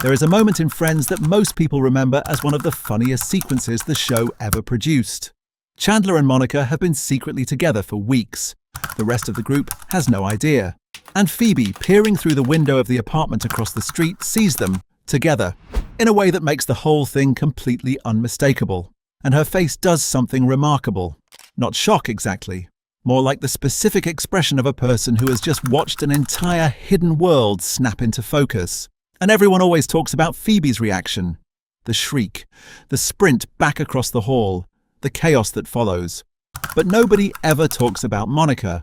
There is a moment in Friends that most people remember as one of the funniest sequences the show ever produced. Chandler and Monica have been secretly together for weeks. The rest of the group has no idea. And Phoebe, peering through the window of the apartment across the street, sees them together in a way that makes the whole thing completely unmistakable. And her face does something remarkable. Not shock exactly, more like the specific expression of a person who has just watched an entire hidden world snap into focus. And everyone always talks about Phoebe's reaction. The shriek, the sprint back across the hall, the chaos that follows. But nobody ever talks about Monica.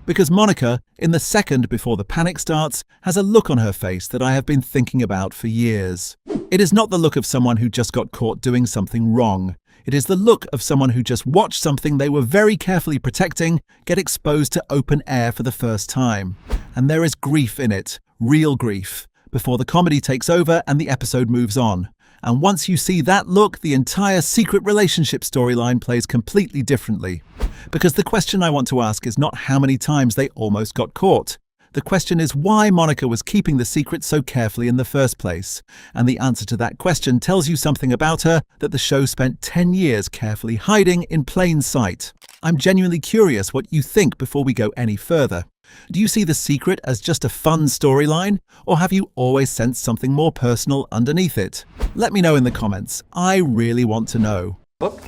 Because Monica, in the second before the panic starts, has a look on her face that I have been thinking about for years. It is not the look of someone who just got caught doing something wrong. It is the look of someone who just watched something they were very carefully protecting get exposed to open air for the first time. And there is grief in it, real grief, before the comedy takes over and the episode moves on. And once you see that look, the entire secret relationship storyline plays completely differently. Because the question I want to ask is not how many times they almost got caught. The question is why Monica was keeping the secret so carefully in the first place. And the answer to that question tells you something about her that the show spent 10 years carefully hiding in plain sight. I'm genuinely curious what you think before we go any further. Do you see The Secret as just a fun storyline, or have you always sensed something more personal underneath it? Let me know in the comments. I really want to know. Book?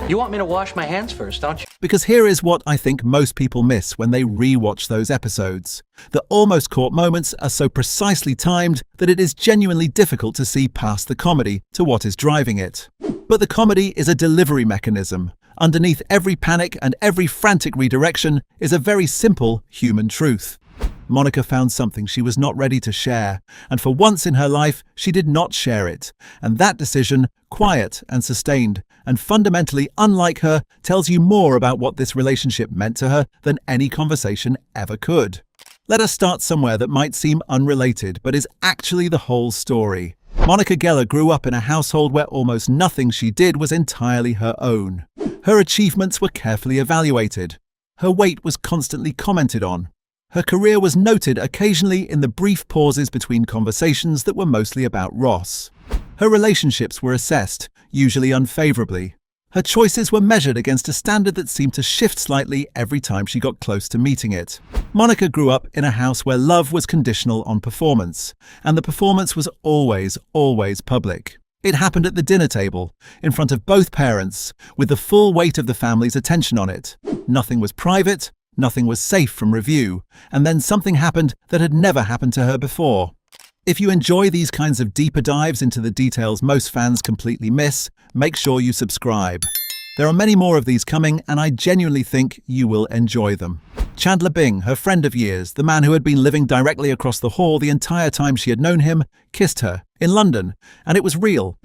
You want me to wash my hands first, don't you? Because here is what I think most people miss when they re-watch those episodes. The almost caught moments are so precisely timed that it is genuinely difficult to see past the comedy to what is driving it. But the comedy is a delivery mechanism. Underneath every panic and every frantic redirection is a very simple human truth. Monica found something she was not ready to share, and for once in her life, she did not share it. And that decision, quiet and sustained, and fundamentally unlike her, tells you more about what this relationship meant to her than any conversation ever could. Let us start somewhere that might seem unrelated, but is actually the whole story. Monica Geller grew up in a household where almost nothing she did was entirely her own. Her achievements were carefully evaluated. Her weight was constantly commented on. Her career was noted occasionally in the brief pauses between conversations that were mostly about Ross. Her relationships were assessed, usually unfavorably. Her choices were measured against a standard that seemed to shift slightly every time she got close to meeting it. Monica grew up in a house where love was conditional on performance, and the performance was always public. It happened at the dinner table, in front of both parents, with the full weight of the family's attention on it. Nothing was private, nothing was safe from review, and then something happened that had never happened to her before. If you enjoy these kinds of deeper dives into the details most fans completely miss, make sure you subscribe. There are many more of these coming, and I genuinely think you will enjoy them. Chandler Bing, her friend of years, the man who had been living directly across the hall the entire time she had known him, kissed her in London, and it was real.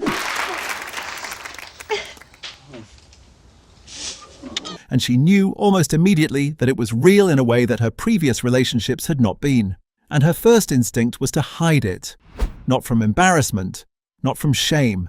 And she knew almost immediately that it was real in a way that her previous relationships had not been. And her first instinct was to hide it. Not from embarrassment, not from shame.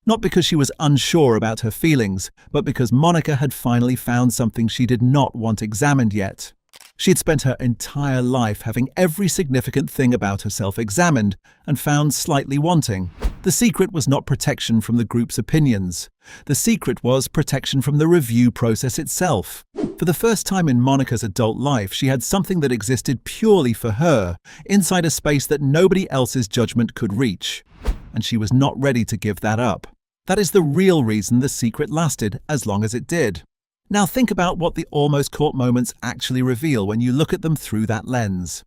Not because she was unsure about her feelings, but because Monica had finally found something she did not want examined yet. She had spent her entire life having every significant thing about herself examined and found slightly wanting. The secret was not protection from the group's opinions. The secret was protection from the review process itself. For the first time in Monica's adult life, she had something that existed purely for her, inside a space that nobody else's judgment could reach. And she was not ready to give that up. That is the real reason the secret lasted as long as it did. Now think about what the almost caught moments actually reveal when you look at them through that lens.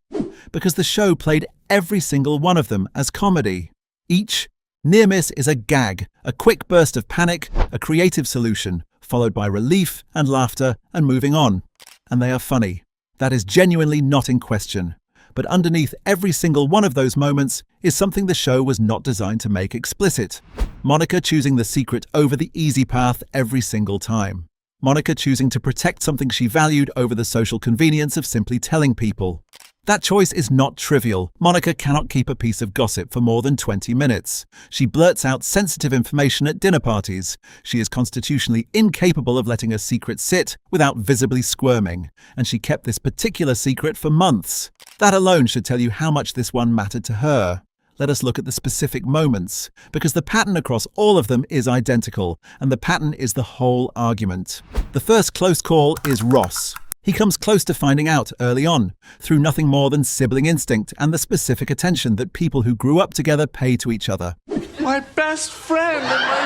Because the show played every single one of them as comedy. Each near miss is a gag, a quick burst of panic, a creative solution, followed by relief and laughter and moving on. And they are funny. That is genuinely not in question. But underneath every single one of those moments is something the show was not designed to make explicit. Monica choosing the secret over the easy path every single time. Monica choosing to protect something she valued over the social convenience of simply telling people. That choice is not trivial. Monica cannot keep a piece of gossip for more than 20 minutes. She blurts out sensitive information at dinner parties. She is constitutionally incapable of letting a secret sit without visibly squirming, and she kept this particular secret for months. That alone should tell you how much this one mattered to her. Let us look at the specific moments, because the pattern across all of them is identical, and the pattern is the whole argument. The first close call is Ross. He comes close to finding out early on, through nothing more than sibling instinct and the specific attention that people who grew up together pay to each other. My best friend and my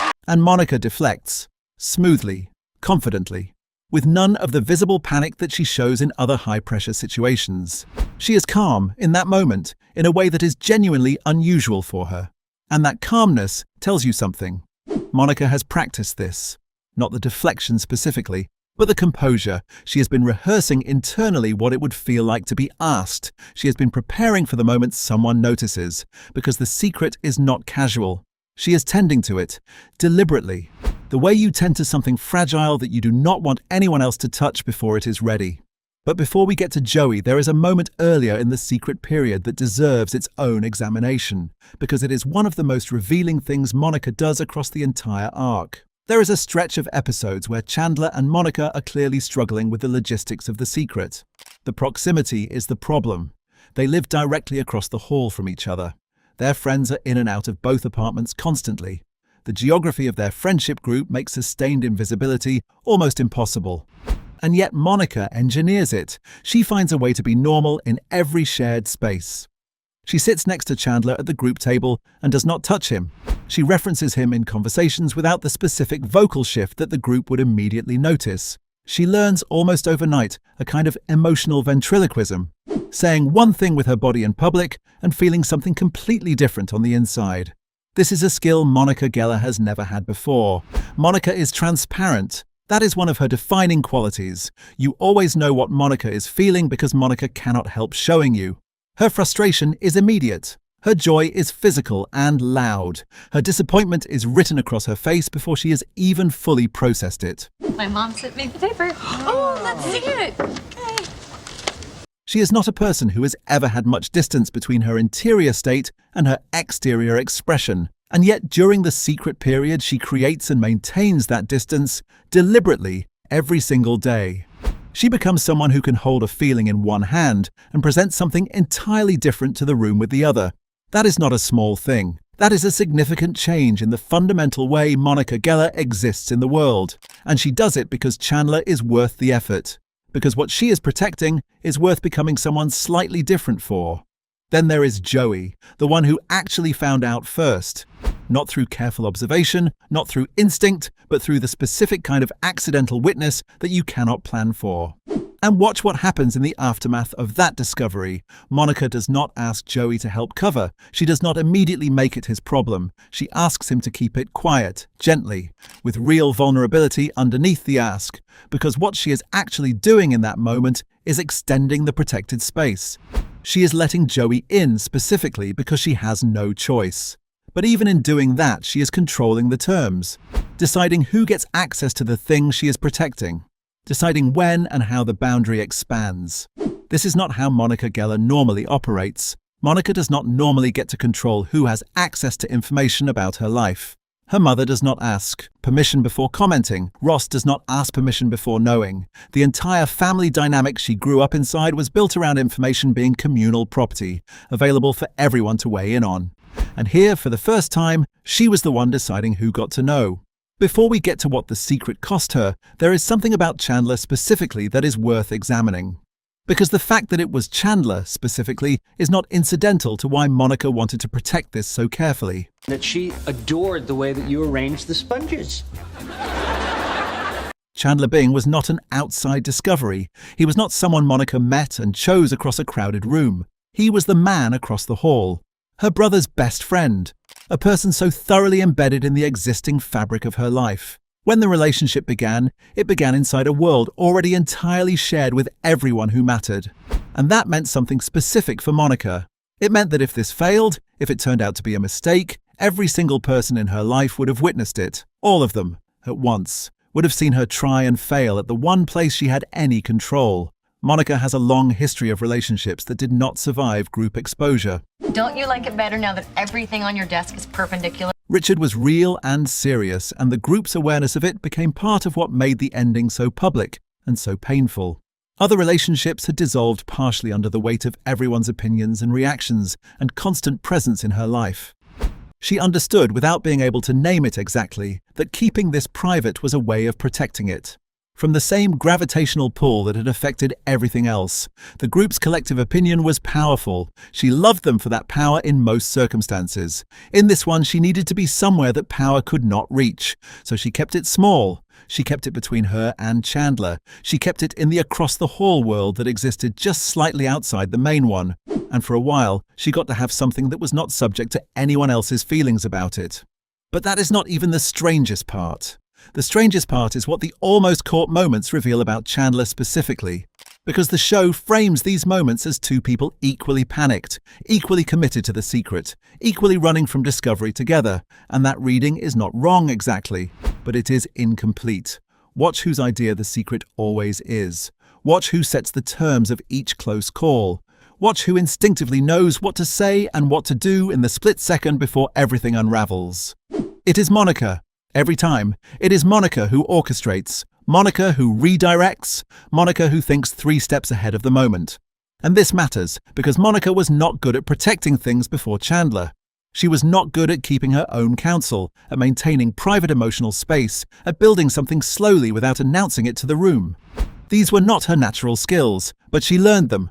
sister. And Monica deflects, smoothly, confidently, with none of the visible panic that she shows in other high-pressure situations. She is calm in that moment, in a way that is genuinely unusual for her. And that calmness tells you something. Monica has practiced this. Not the deflection specifically, but the composure. She has been rehearsing internally what it would feel like to be asked. She has been preparing for the moment someone notices, because the secret is not casual. She is tending to it, deliberately, the way you tend to something fragile that you do not want anyone else to touch before it is ready. But before we get to Joey, there is a moment earlier in the secret period that deserves its own examination, because it is one of the most revealing things Monica does across the entire arc. There is a stretch of episodes where Chandler and Monica are clearly struggling with the logistics of the secret. The proximity is the problem. They live directly across the hall from each other. Their friends are in and out of both apartments constantly. The geography of their friendship group makes sustained invisibility almost impossible. And yet Monica engineers it. She finds a way to be normal in every shared space. She sits next to Chandler at the group table and does not touch him. She references him in conversations without the specific vocal shift that the group would immediately notice. She learns almost overnight a kind of emotional ventriloquism, saying one thing with her body in public and feeling something completely different on the inside. This is a skill Monica Geller has never had before. Monica is transparent. That is one of her defining qualities. You always know what Monica is feeling because Monica cannot help showing you. Her frustration is immediate. Her joy is physical and loud. Her disappointment is written across her face before she has even fully processed it. My mom sent me the paper. Oh, let's see it. Okay. She is not a person who has ever had much distance between her interior state and her exterior expression. And yet, during the secret period, she creates and maintains that distance deliberately every single day. She becomes someone who can hold a feeling in one hand and present something entirely different to the room with the other. That is not a small thing. That is a significant change in the fundamental way Monica Geller exists in the world. And she does it because Chandler is worth the effort. Because what she is protecting is worth becoming someone slightly different for. Then there is Joey, the one who actually found out first. Not through careful observation, not through instinct, but through the specific kind of accidental witness that you cannot plan for. And watch what happens in the aftermath of that discovery. Monica does not ask Joey to help cover. She does not immediately make it his problem. She asks him to keep it quiet, gently, with real vulnerability underneath the ask, because what she is actually doing in that moment is extending the protected space. She is letting Joey in specifically because she has no choice. But even in doing that, she is controlling the terms, deciding who gets access to the thing she is protecting, deciding when and how the boundary expands. This is not how Monica Geller normally operates. Monica does not normally get to control who has access to information about her life. Her mother does not ask permission before commenting. Ross does not ask permission before knowing. The entire family dynamic she grew up inside was built around information being communal property, available for everyone to weigh in on. And here, for the first time, she was the one deciding who got to know. Before we get to what the secret cost her, there is something about Chandler specifically that is worth examining. Because the fact that it was Chandler specifically is not incidental to why Monica wanted to protect this so carefully. That she adored the way that you arranged the sponges. Chandler Bing was not an outside discovery. He was not someone Monica met and chose across a crowded room. He was the man across the hall. Her brother's best friend. A person so thoroughly embedded in the existing fabric of her life. When the relationship began, it began inside a world already entirely shared with everyone who mattered. And that meant something specific for Monica. It meant that if this failed, if it turned out to be a mistake, every single person in her life would have witnessed it, all of them, at once, would have seen her try and fail at the one place she had any control. Monica has a long history of relationships that did not survive group exposure. Don't you like it better now that everything on your desk is perpendicular? Richard was real and serious, and the group's awareness of it became part of what made the ending so public and so painful. Other relationships had dissolved partially under the weight of everyone's opinions and reactions and constant presence in her life. She understood, without being able to name it exactly, that keeping this private was a way of protecting it. From the same gravitational pull that had affected everything else, the group's collective opinion was powerful. She loved them for that power in most circumstances. In this one, she needed to be somewhere that power could not reach, so she kept it small. She kept it between her and Chandler. She kept it in the across-the-hall world that existed just slightly outside the main one. And for a while, she got to have something that was not subject to anyone else's feelings about it. But that is not even the strangest part. The strangest part is what the almost caught moments reveal about Chandler specifically, because the show frames these moments as two people equally panicked, equally committed to the secret, equally running from discovery together, and that reading is not wrong exactly, but it is incomplete. Watch whose idea the secret always is. Watch who sets the terms of each close call. Watch who instinctively knows what to say and what to do in the split second before everything unravels. It is Monica. Every time, it is Monica who orchestrates, Monica who redirects, Monica who thinks 3 steps ahead of the moment. And this matters because Monica was not good at protecting things before Chandler. She was not good at keeping her own counsel, at maintaining private emotional space, at building something slowly without announcing it to the room. These were not her natural skills, but she learned them,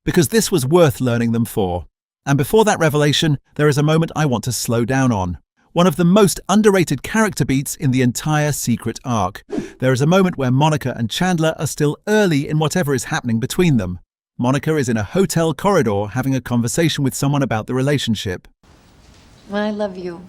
because this was worth learning them for. And before that revelation, there is a moment I want to slow down on. One of the most underrated character beats in the entire Secret arc. There is a moment where Monica and Chandler are still early in whatever is happening between them. Monica is in a hotel corridor having a conversation with someone about the relationship. I love you.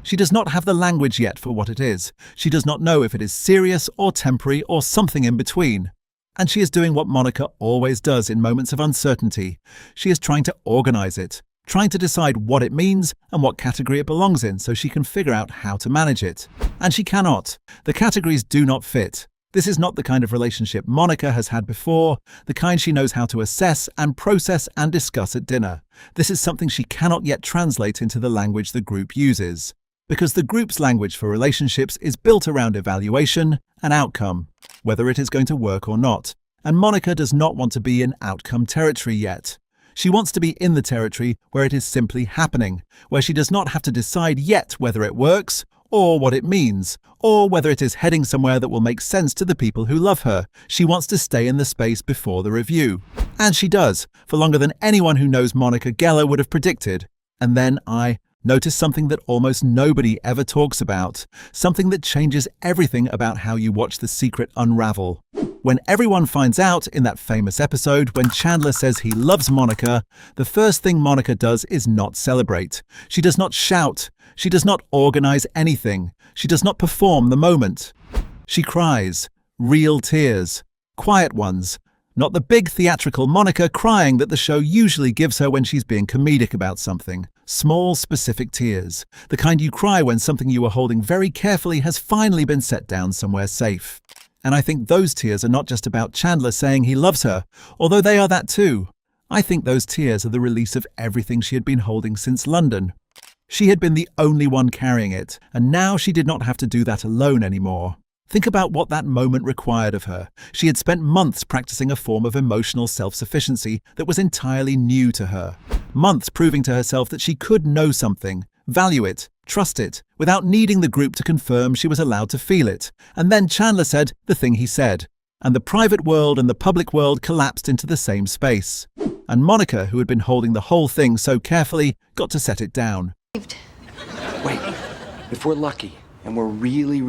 She does not have the language yet for what it is. She does not know if it is serious or temporary or something in between. And she is doing what Monica always does in moments of uncertainty. She is trying to organize it, trying to decide what it means and what category it belongs in so she can figure out how to manage it. And she cannot. The categories do not fit. This is not the kind of relationship Monica has had before, the kind she knows how to assess and process and discuss at dinner. This is something she cannot yet translate into the language the group uses. Because the group's language for relationships is built around evaluation and outcome, whether it is going to work or not. And Monica does not want to be in outcome territory yet. She wants to be in the territory where it is simply happening, where she does not have to decide yet whether it works, or what it means, or whether it is heading somewhere that will make sense to the people who love her. She wants to stay in the space before the review. And she does, for longer than anyone who knows Monica Geller would have predicted. And then I noticed something that almost nobody ever talks about, something that changes everything about how you watch The Secret unravel. When everyone finds out in that famous episode when Chandler says he loves Monica, the first thing Monica does is not celebrate. She does not shout. She does not organize anything. She does not perform the moment. She cries. Real tears. Quiet ones. Not the big theatrical Monica crying that the show usually gives her when she's being comedic about something. Small, specific tears. The kind you cry when something you were holding very carefully has finally been set down somewhere safe. And I think those tears are not just about Chandler saying he loves her, although they are that too. I think those tears are the release of everything she had been holding since London. She had been the only one carrying it, and now she did not have to do that alone anymore. Think about what that moment required of her. She had spent months practicing a form of emotional self-sufficiency that was entirely new to her. Months proving to herself that she could know something, value it, trust it, without needing the group to confirm she was allowed to feel it. And then Chandler said the thing he said, and the private world and the public world collapsed into the same space. And Monica, who had been holding the whole thing so carefully, got to set it down. Wait, if we're lucky and we're really...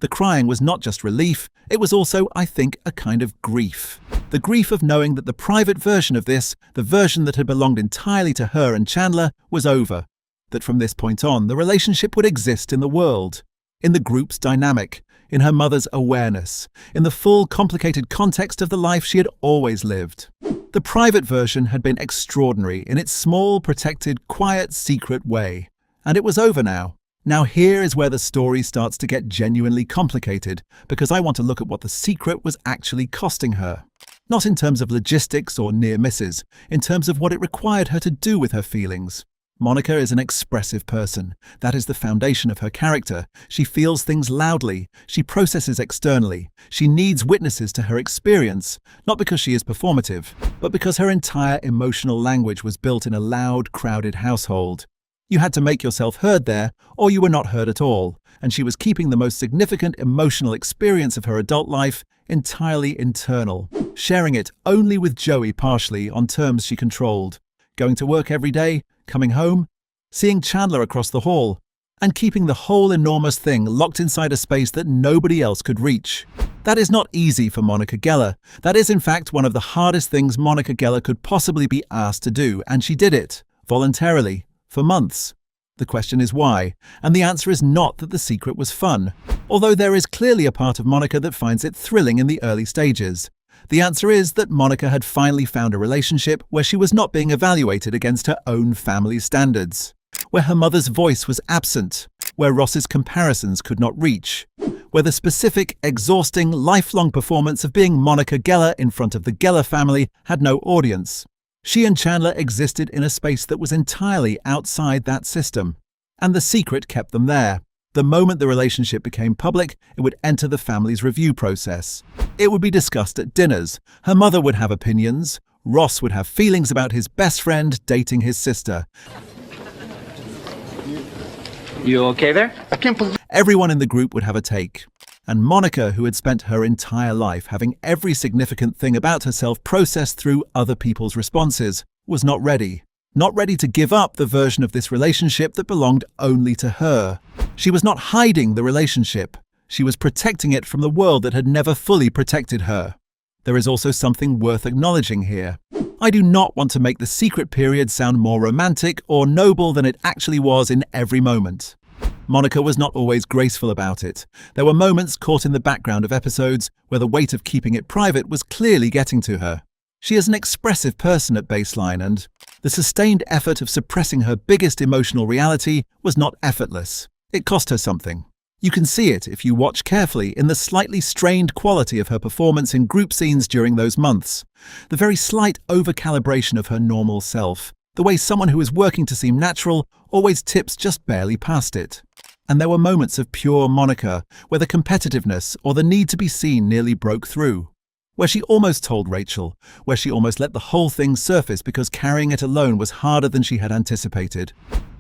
The crying was not just relief, it was also, I think, a kind of grief. The grief of knowing that the private version of this, the version that had belonged entirely to her and Chandler, was over. That from this point on, the relationship would exist in the world, in the group's dynamic, in her mother's awareness, in the full, complicated context of the life she had always lived. The private version had been extraordinary in its small, protected, quiet, secret way. And it was over now. Now here is where the story starts to get genuinely complicated, because I want to look at what the secret was actually costing her. Not in terms of logistics or near misses, in terms of what it required her to do with her feelings. Monica is an expressive person. That is the foundation of her character. She feels things loudly. She processes externally. She needs witnesses to her experience, not because she is performative, but because her entire emotional language was built in a loud, crowded household. You had to make yourself heard there, or you were not heard at all, and she was keeping the most significant emotional experience of her adult life entirely internal, sharing it only with Joey partially on terms she controlled. Going to work every day, coming home, seeing Chandler across the hall, and keeping the whole enormous thing locked inside a space that nobody else could reach. That is not easy for Monica Geller. That is in fact one of the hardest things Monica Geller could possibly be asked to do, and she did it, voluntarily, for months. The question is why, and the answer is not that the secret was fun, although there is clearly a part of Monica that finds it thrilling in the early stages. The answer is that Monica had finally found a relationship where she was not being evaluated against her own family standards, where her mother's voice was absent, where Ross's comparisons could not reach, where the specific, exhausting, lifelong performance of being Monica Geller in front of the Geller family had no audience. She and Chandler existed in a space that was entirely outside that system, and the secret kept them there. The moment the relationship became public, it would enter the family's review process. It would be discussed at dinners. Her mother would have opinions. Ross would have feelings about his best friend dating his sister. You okay there? I can't believe. Everyone in the group would have a take. And Monica, who had spent her entire life having every significant thing about herself processed through other people's responses, was not ready. Not ready to give up the version of this relationship that belonged only to her. She was not hiding the relationship. She was protecting it from the world that had never fully protected her. There is also something worth acknowledging here. I do not want to make the secret period sound more romantic or noble than it actually was in every moment. Monica was not always graceful about it. There were moments caught in the background of episodes where the weight of keeping it private was clearly getting to her. She is an expressive person at baseline, and the sustained effort of suppressing her biggest emotional reality was not effortless. It cost her something. You can see it if you watch carefully in the slightly strained quality of her performance in group scenes during those months, the very slight over-calibration of her normal self, the way someone who is working to seem natural always tips just barely past it. And there were moments of pure Monica where the competitiveness or the need to be seen nearly broke through, where she almost told Rachel, where she almost let the whole thing surface because carrying it alone was harder than she had anticipated.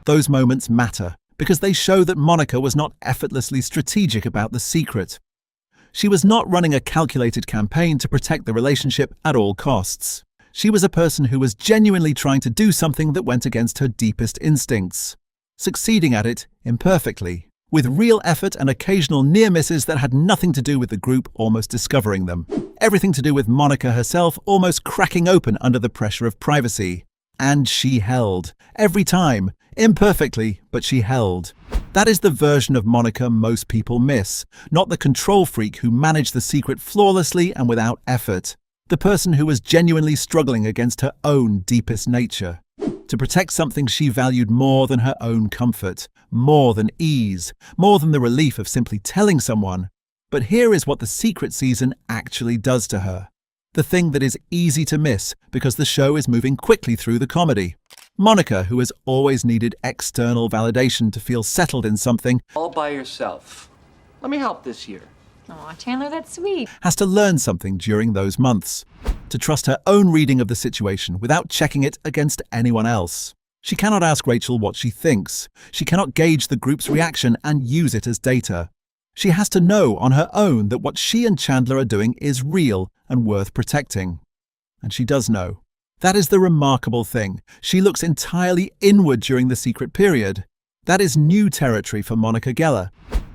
Those moments matter, because they show that Monica was not effortlessly strategic about the secret. She was not running a calculated campaign to protect the relationship at all costs. She was a person who was genuinely trying to do something that went against her deepest instincts, succeeding at it imperfectly, with real effort and occasional near misses that had nothing to do with the group almost discovering them. Everything to do with Monica herself almost cracking open under the pressure of privacy. And she held. Every time. Imperfectly, but she held. That is the version of Monica most people miss, not the control freak who managed the secret flawlessly and without effort. The person who was genuinely struggling against her own deepest nature. To protect something she valued more than her own comfort, more than ease, more than the relief of simply telling someone. But here is what the secret season actually does to her. The thing that is easy to miss because the show is moving quickly through the comedy. Monica, who has always needed external validation to feel settled in something, All by yourself. Let me help this year. Aw, Chandler, that's sweet. has to learn something during those months. To trust her own reading of the situation without checking it against anyone else. She cannot ask Rachel what she thinks. She cannot gauge the group's reaction and use it as data. She has to know on her own that what she and Chandler are doing is real and worth protecting. And she does know. That is the remarkable thing. She looks entirely inward during the secret period. That is new territory for Monica Geller.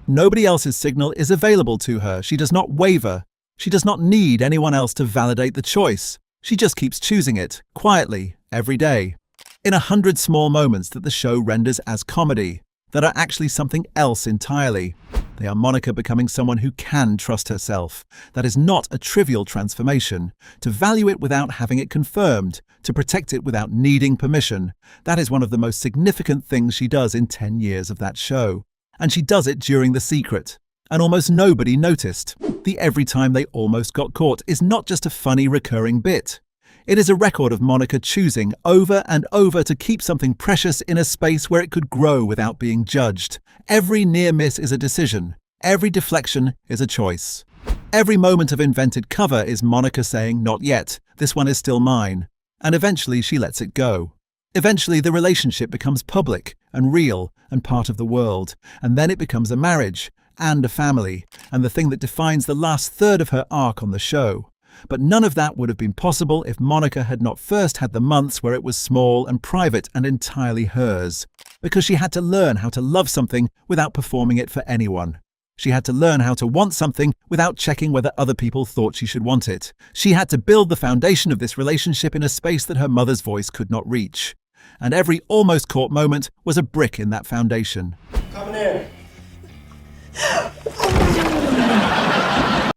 Nobody else's signal is available to her. She does not waver. She does not need anyone else to validate the choice. She just keeps choosing it, quietly, every day. In 100 small moments that the show renders as comedy, that are actually something else entirely. They are Monica becoming someone who can trust herself. That is not a trivial transformation. To value it without having it confirmed, to protect it without needing permission, that is one of the most significant things she does in 10 years of that show. And she does it during The Secret. And almost nobody noticed. The every time they almost got caught is not just a funny recurring bit. It is a record of Monica choosing over and over to keep something precious in a space where it could grow without being judged. Every near miss is a decision. Every deflection is a choice. Every moment of invented cover is Monica saying, "Not yet, this one is still mine." And eventually she lets it go. Eventually the relationship becomes public and real and part of the world. And then it becomes a marriage and a family, and the thing that defines the last third of her arc on the show. But none of that would have been possible if Monica had not first had the months where it was small and private and entirely hers. Because she had to learn how to love something without performing it for anyone. She had to learn how to want something without checking whether other people thought she should want it. She had to build the foundation of this relationship in a space that her mother's voice could not reach. And every almost caught moment was a brick in that foundation. Coming in.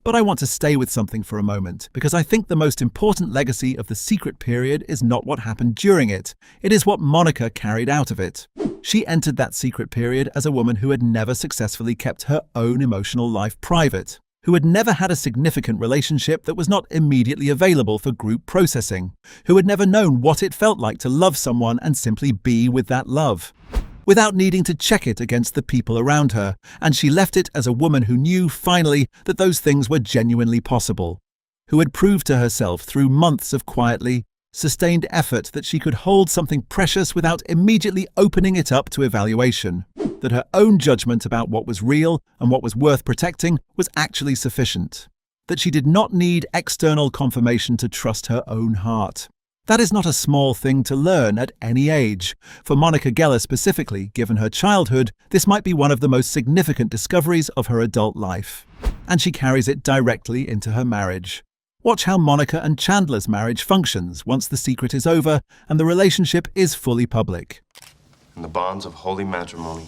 But I want to stay with something for a moment, because I think the most important legacy of The Secret period is not what happened during it. It is what Monica carried out of it. She entered that secret period as a woman who had never successfully kept her own emotional life private, who had never had a significant relationship that was not immediately available for group processing, who had never known what it felt like to love someone and simply be with that love, without needing to check it against the people around her, and she left it as a woman who knew, finally, that those things were genuinely possible, who had proved to herself through months of quietly, sustained effort that she could hold something precious without immediately opening it up to evaluation, that her own judgment about what was real and what was worth protecting was actually sufficient, that she did not need external confirmation to trust her own heart. That is not a small thing to learn at any age. For Monica Geller specifically, given her childhood, this might be one of the most significant discoveries of her adult life. And she carries it directly into her marriage. Watch how Monica and Chandler's marriage functions once The Secret is over and the relationship is fully public. In the bonds of holy matrimony,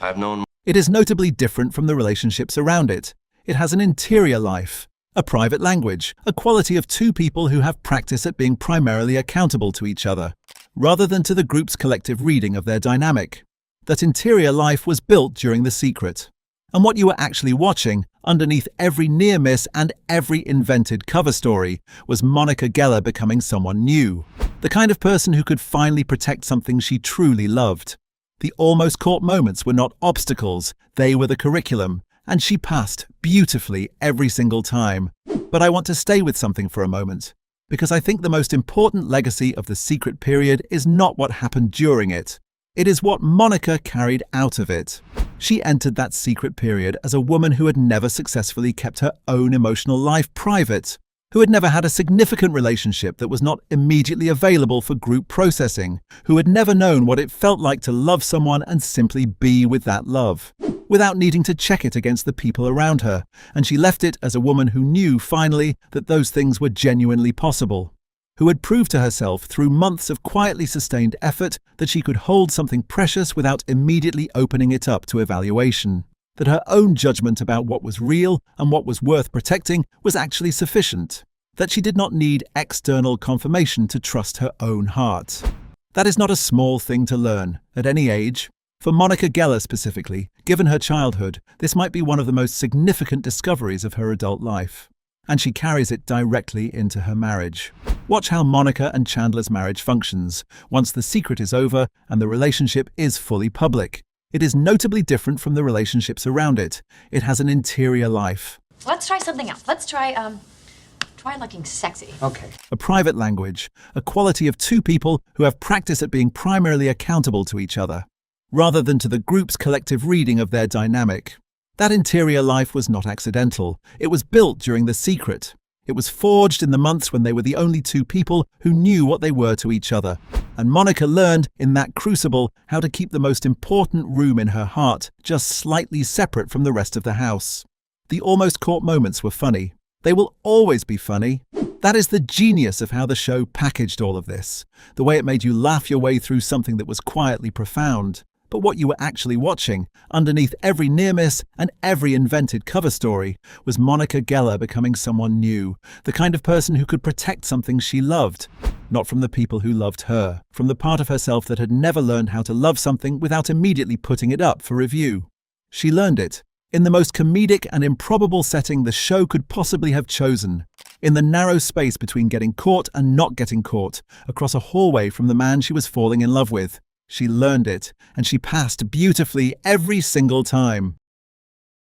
I have known. It is notably different from the relationships around it. It has an interior life, a private language, a quality of two people who have practice at being primarily accountable to each other, rather than to the group's collective reading of their dynamic. That interior life was built during The Secret. And what you were actually watching, underneath every near miss and every invented cover story, was Monica Geller becoming someone new. The kind of person who could finally protect something she truly loved. The almost caught moments were not obstacles, they were the curriculum, and she passed beautifully every single time. But I want to stay with something for a moment, because I think the most important legacy of The Secret period is not what happened during it. It is what Monica carried out of it. She entered that secret period as a woman who had never successfully kept her own emotional life private, who had never had a significant relationship that was not immediately available for group processing, who had never known what it felt like to love someone and simply be with that love, without needing to check it against the people around her, and she left it as a woman who knew, finally, that those things were genuinely possible, who had proved to herself through months of quietly sustained effort that she could hold something precious without immediately opening it up to evaluation, that her own judgment about what was real and what was worth protecting was actually sufficient, that she did not need external confirmation to trust her own heart. That is not a small thing to learn, at any age. For Monica Geller specifically, given her childhood, this might be one of the most significant discoveries of her adult life. And she carries it directly into her marriage. Watch how Monica and Chandler's marriage functions once The Secret is over and the relationship is fully public. It is notably different from the relationships around it. It has an interior life. Let's try something else. Let's try looking sexy. Okay. A private language, a quality of two people who have practice at being primarily accountable to each other, rather than to the group's collective reading of their dynamic. That interior life was not accidental. It was built during The Secret. It was forged in the months when they were the only two people who knew what they were to each other. And Monica learned, in that crucible, how to keep the most important room in her heart just slightly separate from the rest of the house. The almost caught moments were funny. They will always be funny. That is the genius of how the show packaged all of this. The way it made you laugh your way through something that was quietly profound. But what you were actually watching, underneath every near miss and every invented cover story, was Monica Geller becoming someone new, the kind of person who could protect something she loved. not from the people who loved her, from the part of herself that had never learned how to love something without immediately putting it up for review. She learned it in the most comedic and improbable setting the show could possibly have chosen, in the narrow space between getting caught and not getting caught, across a hallway from the man she was falling in love with. She learned it, and she passed beautifully every single time.